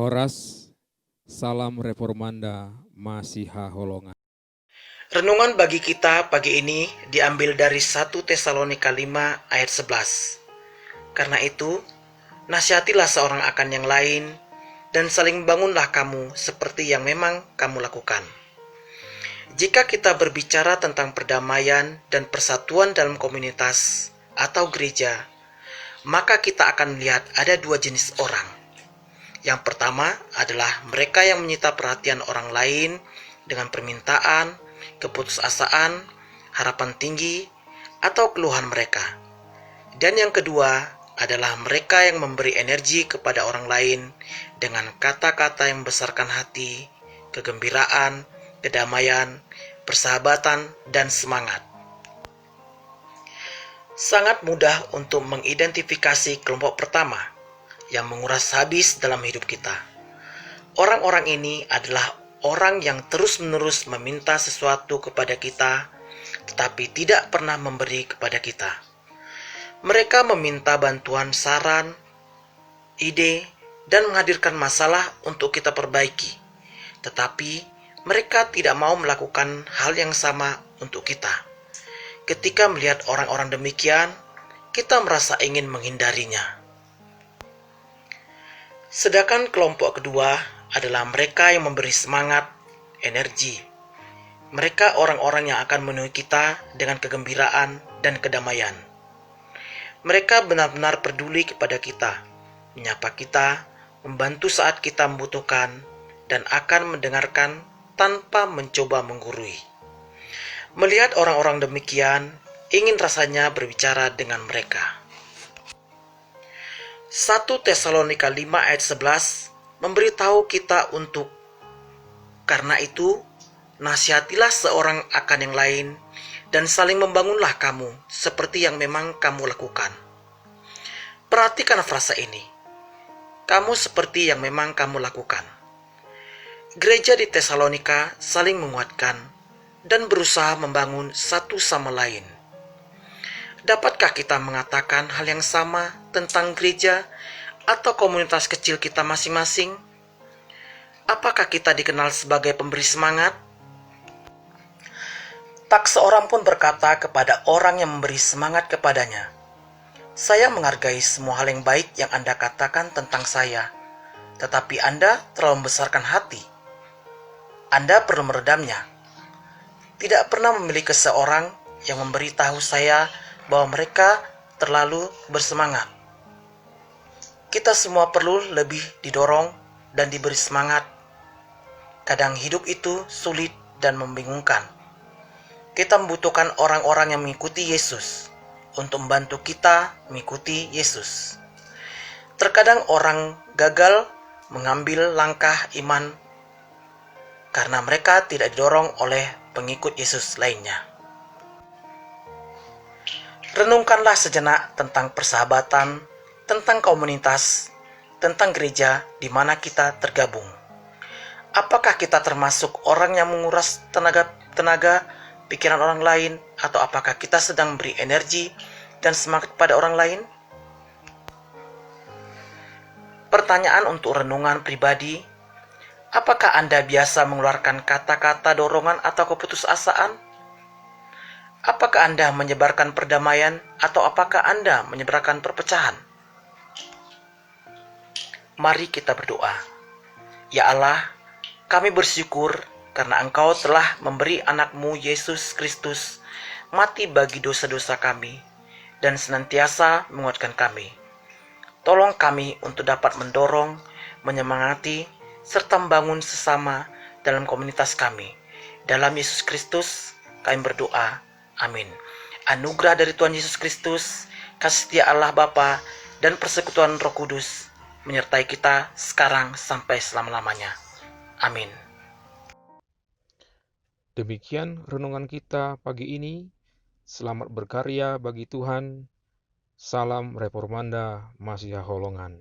Horas, salam reformanda Masiha Holongan. Renungan bagi kita pagi ini diambil dari 1 Tesalonika 5 ayat 11. Karena itu, nasihatilah seorang akan yang lain dan saling bangunlah kamu seperti yang memang kamu lakukan. Jika kita berbicara tentang perdamaian dan persatuan dalam komunitas atau gereja, maka kita akan melihat ada dua jenis orang. Yang pertama adalah mereka yang menyita perhatian orang lain dengan permintaan, keputusasaan, harapan tinggi, atau keluhan mereka. Dan yang kedua adalah mereka yang memberi energi kepada orang lain dengan kata-kata yang membesarkan hati, kegembiraan, kedamaian, persahabatan, dan semangat. Sangat mudah untuk mengidentifikasi kelompok pertama yang menguras habis dalam hidup kita. Orang-orang ini adalah orang yang terus-menerus meminta sesuatu kepada kita, tetapi tidak pernah memberi kepada kita. Mereka meminta bantuan saran, ide, dan menghadirkan masalah untuk kita perbaiki. Tetapi mereka tidak mau melakukan hal yang sama untuk kita. Ketika melihat orang-orang demikian, kita merasa ingin menghindarinya. Sedangkan kelompok kedua adalah mereka yang memberi semangat, energi. Mereka orang-orang yang akan memenuhi kita dengan kegembiraan dan kedamaian. Mereka benar-benar peduli kepada kita, menyapa kita, membantu saat kita membutuhkan, dan akan mendengarkan tanpa mencoba menggurui. Melihat orang-orang demikian, ingin rasanya berbicara dengan mereka. 1 Tesalonika 5 ayat 11 memberitahu kita untuk karena itu, nasihatilah seorang akan yang lain dan saling membangunlah kamu seperti yang memang kamu lakukan. Perhatikan frasa ini. Kamu seperti yang memang kamu lakukan. Gereja di Tesalonika saling menguatkan dan berusaha membangun satu sama lain. Dapatkah kita mengatakan hal yang sama tentang gereja atau komunitas kecil kita masing-masing? Apakah kita dikenal sebagai pemberi semangat? Tak seorang pun berkata kepada orang yang memberi semangat kepadanya, "Saya menghargai semua hal yang baik yang Anda katakan tentang saya, tetapi Anda terlalu membesarkan hati. Anda perlu meredamnya." Tidak pernah memiliki seorang yang memberitahu saya bahwa mereka terlalu bersemangat. Kita semua perlu lebih didorong dan diberi semangat. Kadang hidup itu sulit dan membingungkan. Kita membutuhkan orang-orang yang mengikuti Yesus untuk membantu kita mengikuti Yesus. Terkadang orang gagal mengambil langkah iman karena mereka tidak didorong oleh pengikut Yesus lainnya. Renungkanlah sejenak tentang persahabatan, tentang komunitas, tentang gereja di mana kita tergabung. Apakah kita termasuk orang yang menguras tenaga, pikiran orang lain, atau apakah kita sedang memberi energi dan semangat kepada orang lain? Pertanyaan untuk renungan pribadi, apakah Anda biasa mengeluarkan kata-kata dorongan atau keputusasaan? Apakah Anda menyebarkan perdamaian atau apakah Anda menyebarkan perpecahan? Mari kita berdoa. Ya Allah, kami bersyukur karena Engkau telah memberi anak-Mu Yesus Kristus mati bagi dosa-dosa kami dan senantiasa menguatkan kami. Tolong kami untuk dapat mendorong, menyemangati, serta membangun sesama dalam komunitas kami. Dalam Yesus Kristus kami berdoa. Amin. Anugerah dari Tuhan Yesus Kristus, kasih setia Allah Bapa, dan persekutuan Roh Kudus menyertai kita sekarang sampai selama-lamanya. Amin. Demikian renungan kita pagi ini. Selamat berkarya bagi Tuhan. Salam reformanda Masiha Holongan.